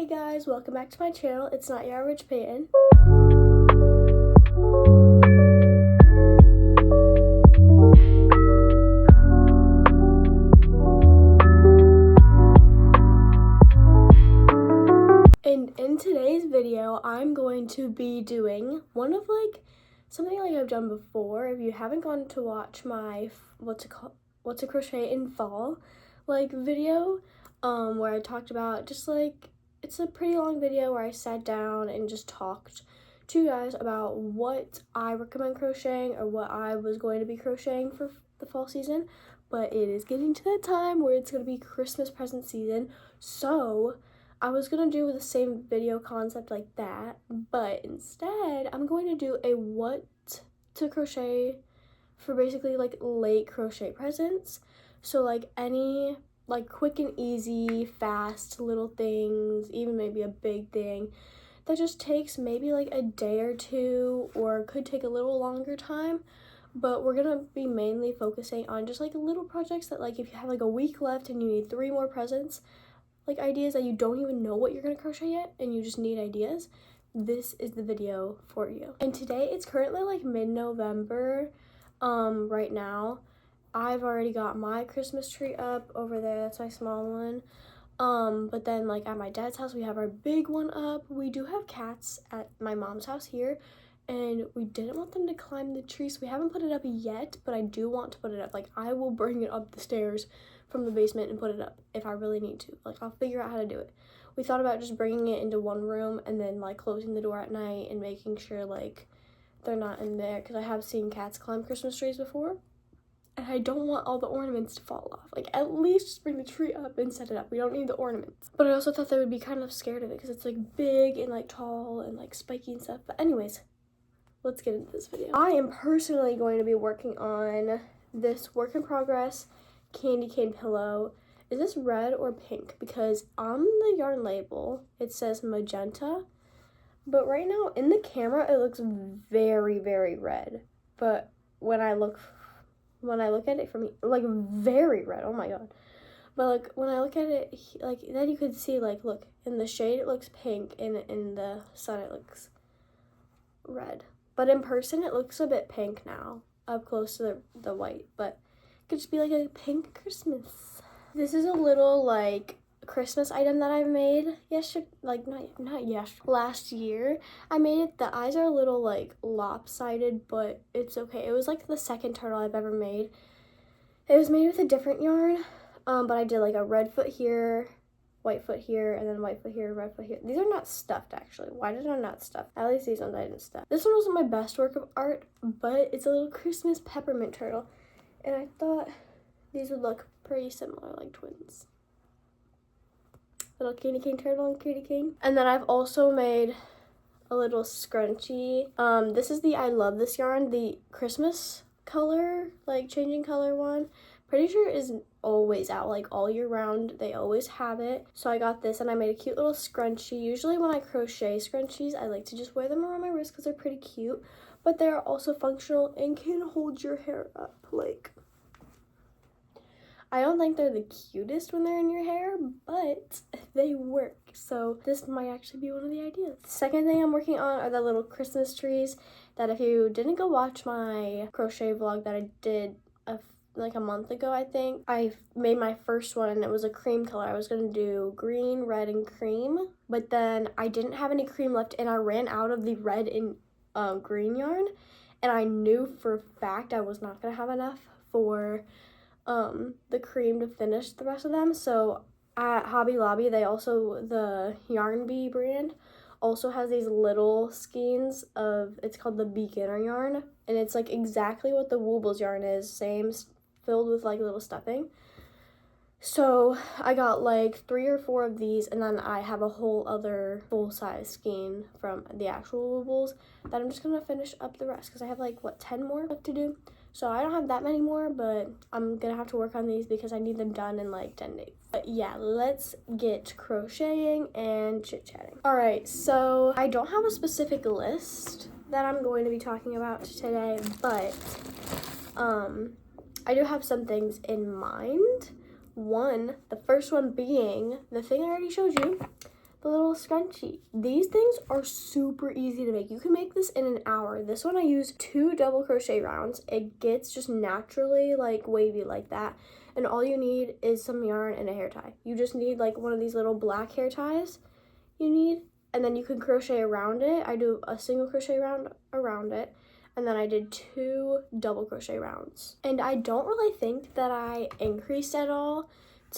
Hey guys, welcome back to my channel. It's not your average Peyton. And in today's video, I'm going to be doing one of something I've done before. If you haven't gone to watch my what's to crochet in fall video, where I talked about it's a pretty long video where I sat down and just talked to you guys about what I recommend crocheting or what I was going to be crocheting for the fall season. But it is getting to that time where it's going to be Christmas present season, so I was going to do the same video concept like that, but instead I'm going to do a what to crochet for basically late crochet presents. So any quick and easy, fast little things, even maybe a big thing that just takes maybe a day or two, or could take a little longer time. But we're gonna be mainly focusing on just little projects that if you have a week left and you need 3 more presents, ideas that you don't even know what you're gonna crochet yet and you just need ideas, this is the video for you. And today it's currently mid-November. Right now I've already got my Christmas tree up over there. That's my small one. But then at my dad's house we have our big one up. We do have cats at my mom's house here, and we didn't want them to climb the tree, so we haven't put it up yet, but I do want to put it up. I will bring it up the stairs from the basement and put it up if I really need to. I'll figure out how to do it. We thought about just bringing it into one room and then closing the door at night and making sure they're not in there, because I have seen cats climb Christmas trees before and I don't want all the ornaments to fall off. At least just bring the tree up and set it up. We don't need the ornaments. But I also thought they would be kind of scared of it because it's big and tall and spiky and stuff. But anyways, let's get into this video. I am personally going to be working on this work in progress candy cane pillow. Is this red or pink? Because on the yarn label it says magenta, but right now in the camera it looks very, very red. But when I look at it from very red, oh my god. But when I look at it then you could see look, in the shade it looks pink and in the sun it looks red. But in person it looks a bit pink now, up close to the white, but it could just be a pink Christmas. This is a little Christmas item that I've made yesterday, not yesterday, last year. I made it. The eyes are a little lopsided, but it's okay. It was the second turtle I've ever made. It was made with a different yarn, but I did a red foot here, white foot here, and then white foot here, red foot here. These are not stuffed, actually. Why did I not stuff? At least these ones I didn't stuff. This one wasn't my best work of art, but it's a little Christmas peppermint turtle, and I thought these would look pretty similar, like twins. Little candy cane turtle and cutie cane. And then I've also made a little scrunchie. This is the I Love This yarn, the Christmas color, changing color one. Pretty sure it is always out, all year round. They always have it. So I got this and I made a cute little scrunchie. Usually when I crochet scrunchies, I like to just wear them around my wrist because they're pretty cute. But they're also functional and can hold your hair up. I don't think they're the cutest when they're in your hair, but they work. So this might actually be one of the ideas. The second thing I'm working on are the little Christmas trees that if you didn't go watch my crochet vlog that I did a month ago, I think, I made my first one and it was a cream color. I was going to do green, red, and cream, but then I didn't have any cream left and I ran out of the red and green yarn, and I knew for a fact I was not going to have enough for the cream to finish the rest of them. So at Hobby Lobby, the Yarn Bee brand also has these little skeins of, it's called the beginner yarn, and it's exactly what the Woobles yarn is, same, filled with little stuffing. So I got 3 or 4 of these, and then I have a whole other full-size skein from the actual Woobles that I'm just gonna finish up the rest because I have 10 more left to do. So I don't have that many more, but I'm gonna have to work on these because I need them done in 10 days. But yeah, let's get crocheting and chit-chatting. Alright, so I don't have a specific list that I'm going to be talking about today, but I do have some things in mind. The first one being the thing I already showed you, the little scrunchie. These things are super easy to make. You can make this in an hour. This one I use 2 double crochet rounds. It gets just naturally like wavy like that. And all you need is some yarn and a hair tie. You just need like one of these little black hair ties you need, and then you can crochet around it. I do a single crochet round around it, and then I did 2 double crochet rounds. And I don't really think that I increased at all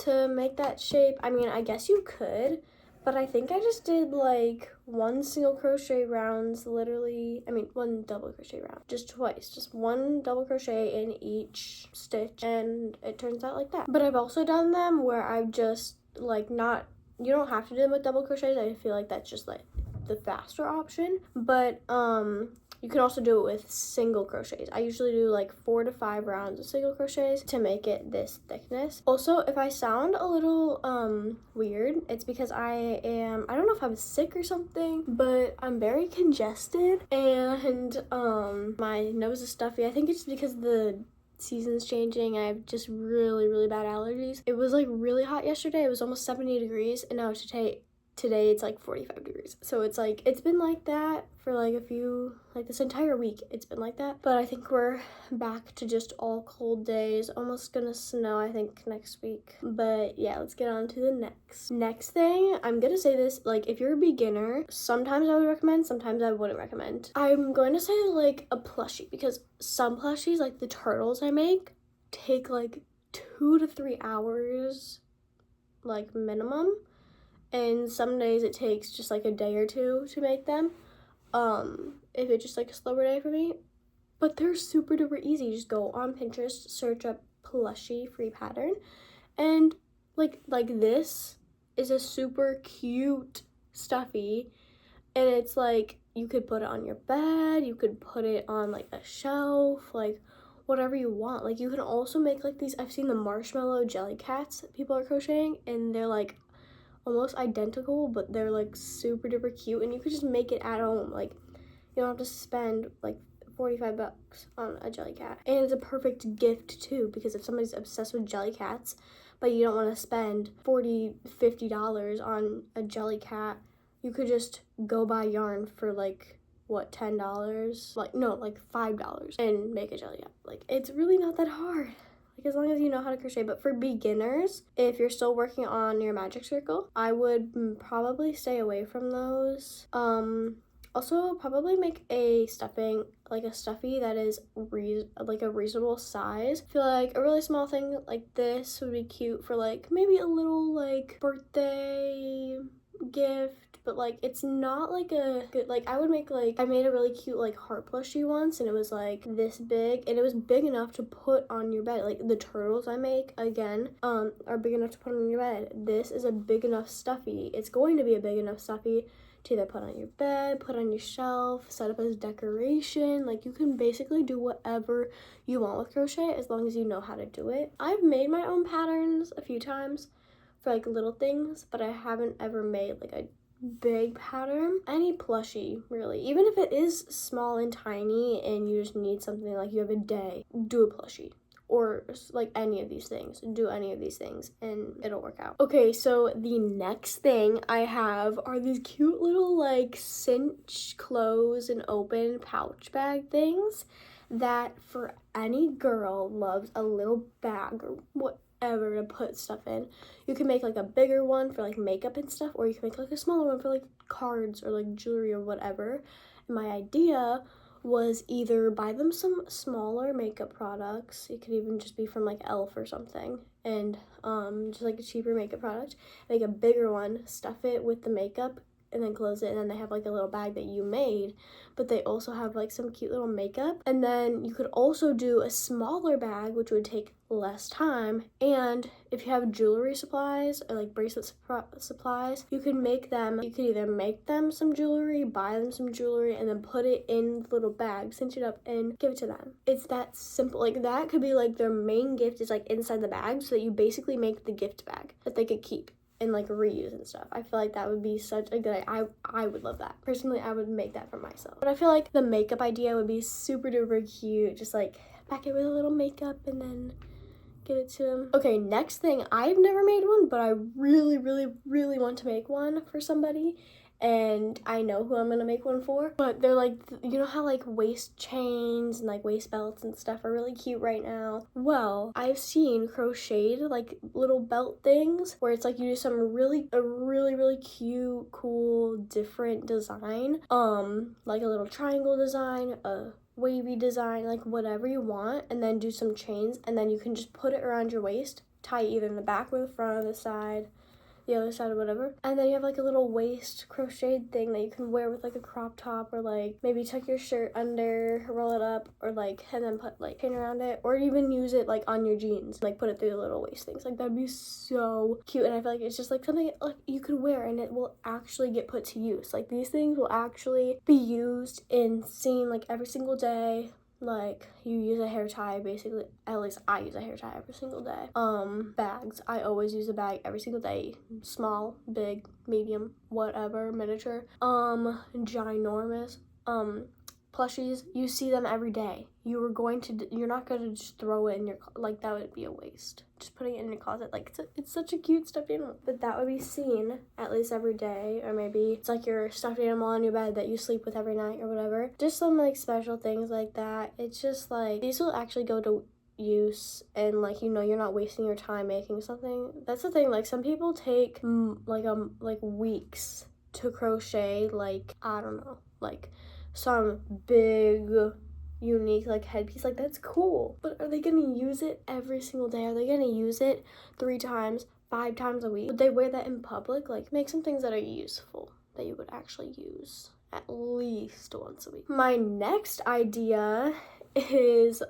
to make that shape. I mean, I guess you could, but I think I just did like 1 single crochet rounds, literally, 1 double crochet round, just twice, just 1 double crochet in each stitch, and it turns out like that. But I've also done them where I've just like not, you don't have to do them with double crochets. I feel like that's just like the faster option, but you can also do it with single crochets. I usually do like 4 to 5 rounds of single crochets to make it this thickness. Also, if I sound a little weird, it's because I don't know if I'm sick or something, but I'm very congested, and my nose is stuffy. I think it's because the season's changing. I have just really bad allergies. It was like really hot yesterday. It was almost 70 degrees, and now today it's like 45 degrees. So it's like, it's been like that for like this entire week. It's been like that. But I think we're back to just all cold days. Almost gonna snow, I think, next week. But yeah, let's get on to the next thing. I'm gonna say this, like, if you're a beginner, sometimes I would recommend, sometimes I wouldn't recommend. I'm going to say like a plushie, because some plushies, like the turtles I make, take like 2 to 3 hours, like minimum. And some days it takes just like a day or 2 to make them, if it's just like a slower day for me. But they're super duper easy. You just go on Pinterest, search up plushie free pattern, and like this is a super cute stuffy, and it's like you could put it on your bed, you could put it on like a shelf, like whatever you want. Like you can also make like these, I've seen the marshmallow jelly cats that people are crocheting, and they're like almost identical, but they're like super duper cute, and you could just make it at home. Like you don't have to spend like 45 bucks on a jelly cat. And it's a perfect gift too, because if somebody's obsessed with jelly cats but you don't want to spend $40-50 on a jelly cat, you could just go buy yarn for like what, $10, like no, like $5, and make a jelly cat. Like it's really not that hard, like as long as you know how to crochet. But for beginners, if you're still working on your magic circle, I would probably stay away from those. Also probably make a stuffing, like a stuffy that is like a reasonable size. I feel like a really small thing like this would be cute for like maybe a little like birthday gift, but like it's not like a good, like I would make like, I made a really cute like heart plushie once, and it was like this big, and it was big enough to put on your bed. Like the turtles I make, again, are big enough to put on your bed. This is a big enough stuffy. It's going to be a big enough stuffy to either put on your bed, put on your shelf, set up as decoration. Like you can basically do whatever you want with crochet as long as you know how to do it. I've made my own patterns a few times for like little things, but I haven't ever made like a big pattern. Any plushie, really, even if it is small and tiny and you just need something, like you have a day, do a plushie. Or like any of these things, do any of these things and it'll work out. Okay, so the next thing I have are these cute little like cinch, close, and open pouch bag things that for any girl loves a little bag or whatever to put stuff in. You can make like a bigger one for like makeup and stuff, or you can make like a smaller one for like cards or like jewelry or whatever. And my idea was either buy them some smaller makeup products. It could even just be from like e.l.f. or something, and just like a cheaper makeup product, make a bigger one, stuff it with the makeup, and then close it, and then they have like a little bag that you made, but they also have like some cute little makeup. And then you could also do a smaller bag, which would take less time, and if you have jewelry supplies or like bracelet supplies, you can make them, you could either make them some jewelry, buy them some jewelry, and then put it in the little bag, cinch it up, and give it to them. It's that simple. Like that could be like their main gift is like inside the bag, so that you basically make the gift bag that they could keep and like reuse and stuff. I feel like that would be such a good, I would love that. Personally, I would make that for myself. But I feel like the makeup idea would be super duper cute. Just like pack it with a little makeup and then give it to him. Okay, next thing, I've never made one, but I really, really, really want to make one for somebody. And I know who I'm gonna make one for. But they're like, you know how like waist chains and like waist belts and stuff are really cute right now? Well, I've seen crocheted like little belt things where it's like you do a really cute, cool, different design. Like a little triangle design, a wavy design, like whatever you want, and then do some chains, and then you can just put it around your waist, tie either in the back or the front or the side, the other side or whatever, and then you have like a little waist crocheted thing that you can wear with like a crop top, or like maybe tuck your shirt under, roll it up, or like, and then put like chain around it, or even use it like on your jeans, like put it through the little waist things. Like that'd be so cute, and I feel like it's just like something like you could wear and it will actually get put to use. Like these things will actually be used and seen like every single day. Like you use a hair tie, basically, at least I use a hair tie every single day. Bags, I always use a bag every single day, small, big, medium, whatever, miniature, ginormous, plushies, you see them every day. You're not going to just throw it in your, like that would be a waste. Just putting it in your closet, like it's such a cute stuffed animal. But that would be seen at least every day, or maybe it's like your stuffed animal on your bed that you sleep with every night or whatever. Just some like special things like that. It's just like, these will actually go to use, and like, you know, you're not wasting your time making something. That's the thing, like some people take like weeks to crochet, like, I don't know, like some big unique like headpiece. Like that's cool, but are they gonna use it every single day? Are they gonna use it 3 times, 5 times a week? Would they wear that in public? Like make some things that are useful that you would actually use at least once a week. My next idea is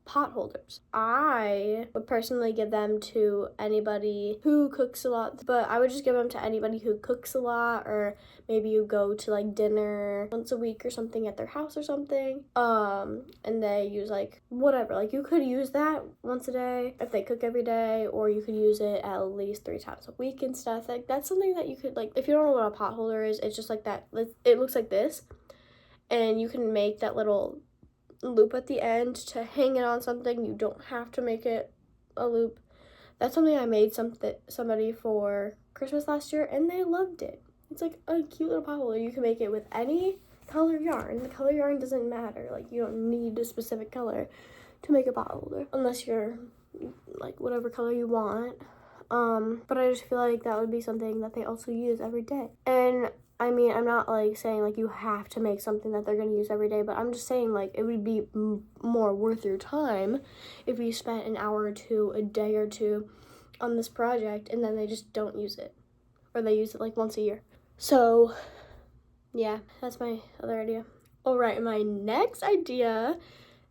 pot holders. I would personally give them to anybody who cooks a lot, but I would just give them to anybody who cooks a lot, or maybe you go to like dinner once a week or something at their house or something, and they use like whatever, like you could use that once a day if they cook every day, or you could use it at least 3 times a week and stuff. Like that's something that you could, like, if you don't know what a pot holder is, it's just like that. It looks like this, and you can make that little loop at the end to hang it on something. You don't have to make it a loop. That's something I made somebody for Christmas last year, and they loved it. It's like a cute little pot holder. You can make it with any color yarn. The color yarn doesn't matter. Like you don't need a specific color to make a pot holder unless you're like whatever color you want. But I just feel like that would be something that they also use every day. And I mean, I'm not like saying like you have to make something that they're going to use every day, but I'm just saying like it would be more worth your time if you spent an hour or two, a day or two on this project, and then they just don't use it, or they use it like once a year. So yeah, that's my other idea. All right, my next idea,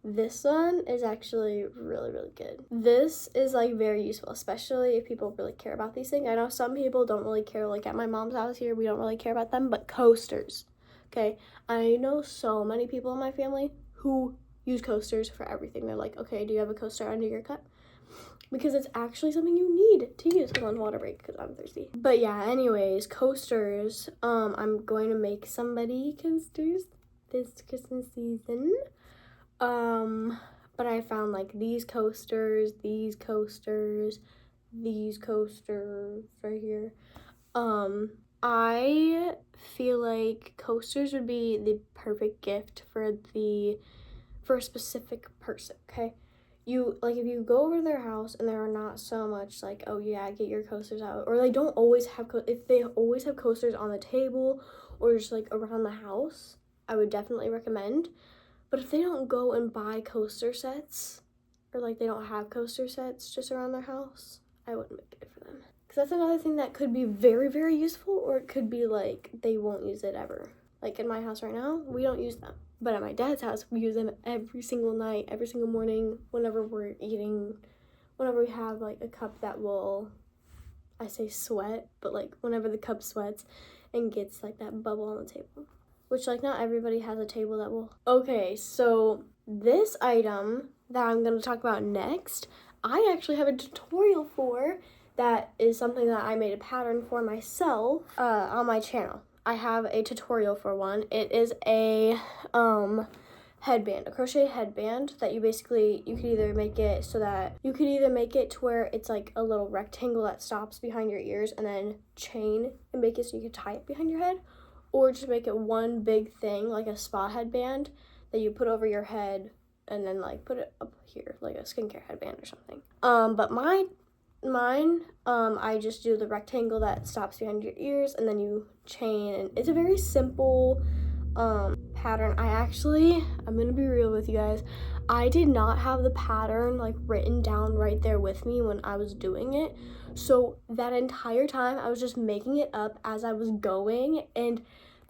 this one is actually really good. This is like very useful, especially if people really care about these things. I know some people don't really care, like at my mom's house here, we don't really care about them, but coasters, okay? I know so many people in my family who use coasters for everything. They're like, okay, do you have a coaster under your cup? Because it's actually something you need to use. Hold on, water break, because I'm thirsty. But yeah, anyways, coasters. I'm going to make somebody coasters this Christmas season. But I found like these coasters right here. I feel like coasters would be the perfect gift for a specific person, okay? You, like, if you go over to their house and there are not so much like, oh yeah, get your coasters out, or they don't always have, if they always have coasters on the table or just like around the house, I would definitely recommend. But if they don't go and buy coaster sets, or like they don't have coaster sets just around their house, I wouldn't make it for them. Because that's another thing that could be very useful, or it could be like they won't use it ever. Like in my house right now, we don't use them. But at my dad's house, we use them every single night, every single morning, whenever we're eating, whenever we have like a cup that will, I say sweat, but like whenever the cup sweats and gets like that bubble on the table. Which, like, not everybody has a table that will. Okay, so this item that I'm going to talk about next, I actually have a tutorial for. That is something that I made a pattern for myself on my channel. I have a tutorial for one. It is a headband, a crochet headband that you could either make it to where it's like a little rectangle that stops behind your ears and then chain and make it so you can tie it behind your head, or just make it one big thing like a spa headband that you put over your head and then like put it up here like a skincare headband or something. But mine, I just do the rectangle that stops behind your ears and then you chain, and it's a very simple pattern. I'm gonna be real with you guys, I did not have the pattern like written down right there with me when I was doing it, so that entire time I was just making it up as I was going, and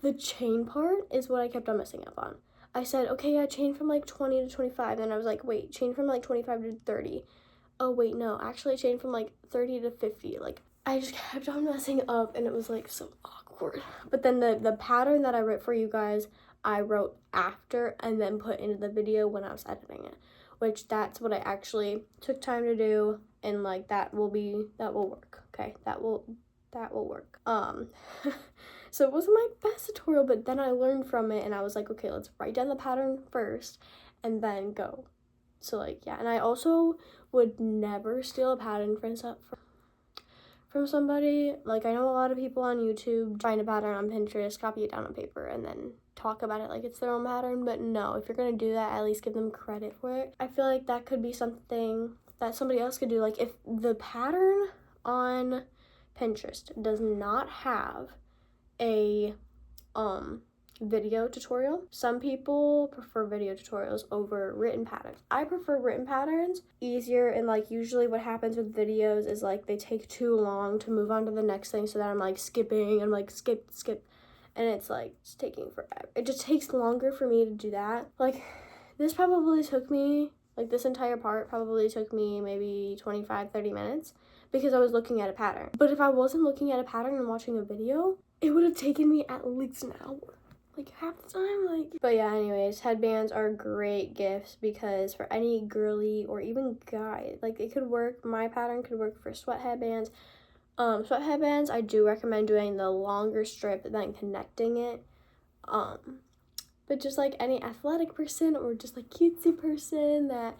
the chain part is what I kept on messing up on. I said, okay, yeah, chain from like 20 to 25, and I was like, wait, chain from like 25 to 30. Oh wait, no, actually chain from like 30 to 50. Like, I just kept on messing up, and it was like so awkward. But then the pattern that I wrote for you guys, I wrote after and then put into the video when I was editing it, which that's what I actually took time to do, and like that will work. Okay, that will work. So it wasn't my best tutorial, but then I learned from it, and I was like, okay, let's write down the pattern first and then go. So like, yeah, and I also would never steal a pattern from somebody. Like, I know a lot of people on YouTube find a pattern on Pinterest, copy it down on paper, and then talk about it like it's their own pattern. But no, if you're gonna do that, at least give them credit for it. I feel like that could be something that somebody else could do. Like, if the pattern on Pinterest does not have a video tutorial. Some people prefer video tutorials over written patterns. I prefer written patterns, easier, and like usually what happens with videos is like they take too long to move on to the next thing, so that I'm like skipping, I'm like skip, and it's like it's taking forever. It just takes longer for me to do that. Like, this entire part probably took me maybe 25-30 minutes because I was looking at a pattern. But if I wasn't looking at a pattern and watching a video, it would have taken me at least an hour, like half the time. Like, but yeah, anyways, headbands are great gifts because for any girly or even guy, like, it could work. My pattern could work for sweat headbands. Sweat headbands, I do recommend doing the longer strip and then connecting it. But just like any athletic person or just like cutesy person that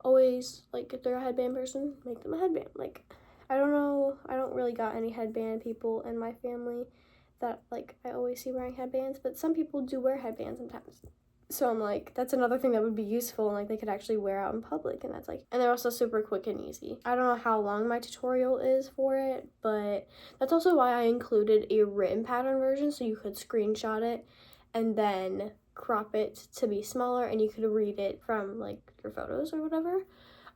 always, like, if they're a headband person, make them a headband. Like, I don't know, I don't really got any headband people in my family that like I always see wearing headbands, but some people do wear headbands sometimes. So I'm like, that's another thing that would be useful, and like they could actually wear out in public, and that's like, and they're also super quick and easy. I don't know how long my tutorial is for it, but that's also why I included a written pattern version, so you could screenshot it and then crop it to be smaller and you could read it from like your photos or whatever.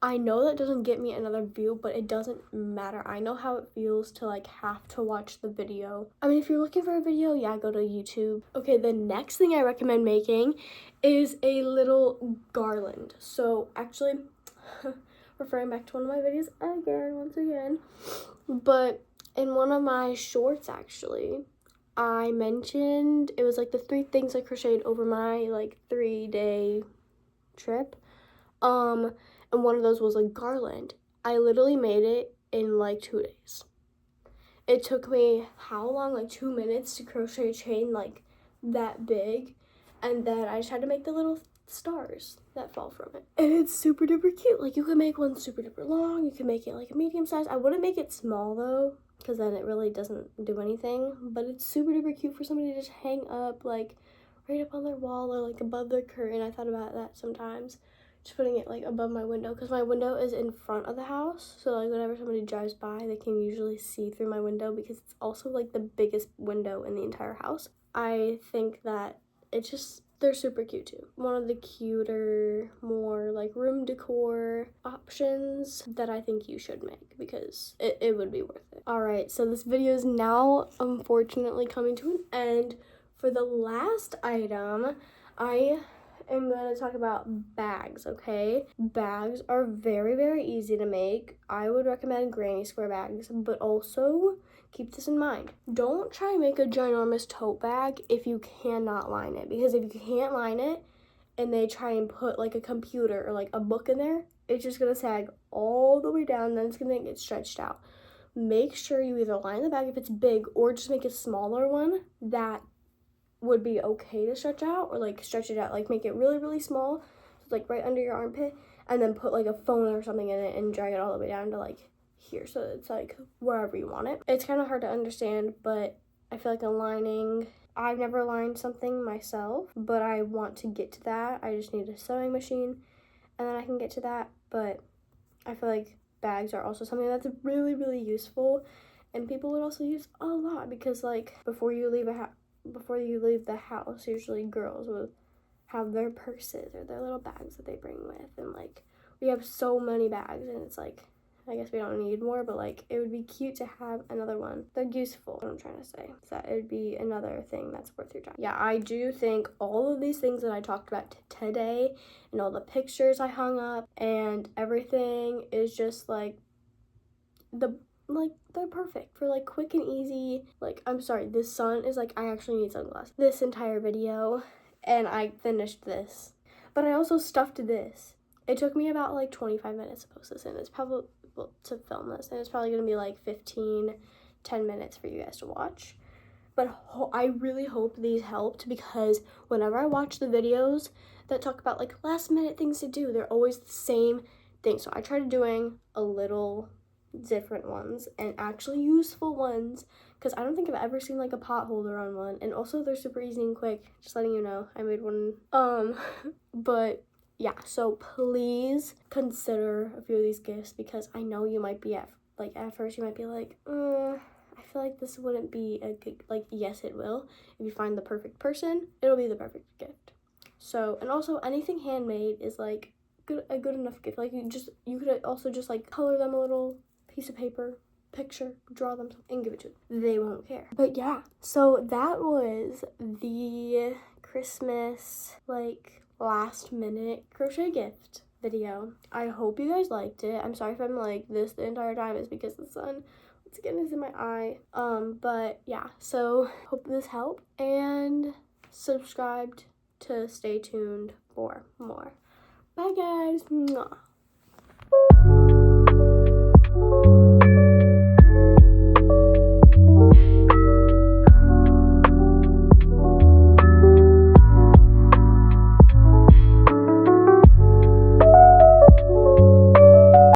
I know that doesn't get me another view, but it doesn't matter. I know how it feels to like have to watch the video. I mean, if you're looking for a video, yeah, go to YouTube. Okay, the next thing I recommend making is a little garland. So actually, referring back to one of my videos once again, but in one of my shorts actually, I mentioned, it was like the 3 things I crocheted over my like 3-day trip. And one of those was a garland. I literally made it in like 2 days. It took me how long? Like 2 minutes to crochet a chain like that big. And then I just had to make the little stars that fall from it. And it's super duper cute. Like, you can make one super duper long. You can make it like a medium size. I wouldn't make it small though, because then it really doesn't do anything. But it's super duper cute for somebody to just hang up like right up on their wall or like above their curtain. I thought about that sometimes. Just putting it like above my window, because my window is in front of the house, so like whenever somebody drives by, they can usually see through my window because it's also like the biggest window in the entire house. I think that they're super cute too. One of the cuter, more like room decor options that I think you should make because it would be worth it. Alright, so this video is now unfortunately coming to an end. For the last item, I am going to talk about bags, okay? Bags are very, very easy to make. I would recommend granny square bags, but also keep this in mind. Don't try and make a ginormous tote bag if you cannot line it, because if you can't line it and they try and put like a computer or like a book in there, it's just going to sag all the way down, then it's going to get stretched out. Make sure you either line the bag if it's big or just make a smaller one that would be okay to stretch out, or like stretch it out, like make it really, really small, so like right under your armpit, and then put like a phone or something in it and drag it all the way down to like here, so it's like wherever you want it. It's kind of hard to understand, but I feel like a lining, I've never lined something myself, but I want to get to that. I just need a sewing machine and then I can get to that. But I feel like bags are also something that's really, really useful, and people would also use a lot, because like before you leave the house, usually girls will have their purses or their little bags that they bring with, and like we have so many bags, and it's like, I guess we don't need more, but like it would be cute to have another one. They're useful. What I'm trying to say is that it would be another thing that's worth your time. Yeah, I do think all of these things that I talked about today, and all the pictures I hung up and everything, is just like they're perfect for like quick and easy. Like, I'm sorry, this sun is like, I actually need sunglasses. This entire video, and I finished this, but I also stuffed this. It took me about like 25 minutes to post this, and it's probably to film this, and it's probably gonna be like 10 minutes for you guys to watch. But I really hope these helped, because whenever I watch the videos that talk about like last minute things to do, they're always the same thing. So I tried doing a little different ones and actually useful ones, because I don't think I've ever seen like a pot holder on one, and also they're super easy and quick. Just letting you know, I made one. But yeah, so please consider a few of these gifts, because I know you might be at first you might be like, I feel like this wouldn't be a good, like, yes it will. If you find the perfect person, it'll be the perfect gift. So, and also anything handmade is like a good enough gift. Like you could also just like color them a little piece of paper, picture, draw them, and give it to them. They won't care. But yeah, so that was the Christmas like last minute crochet gift video. I hope you guys liked it. I'm sorry if I'm like this the entire time. It's because the sun once again is in my eye. But yeah, so hope this helped, and subscribed to stay tuned for more. Bye guys. Mwah.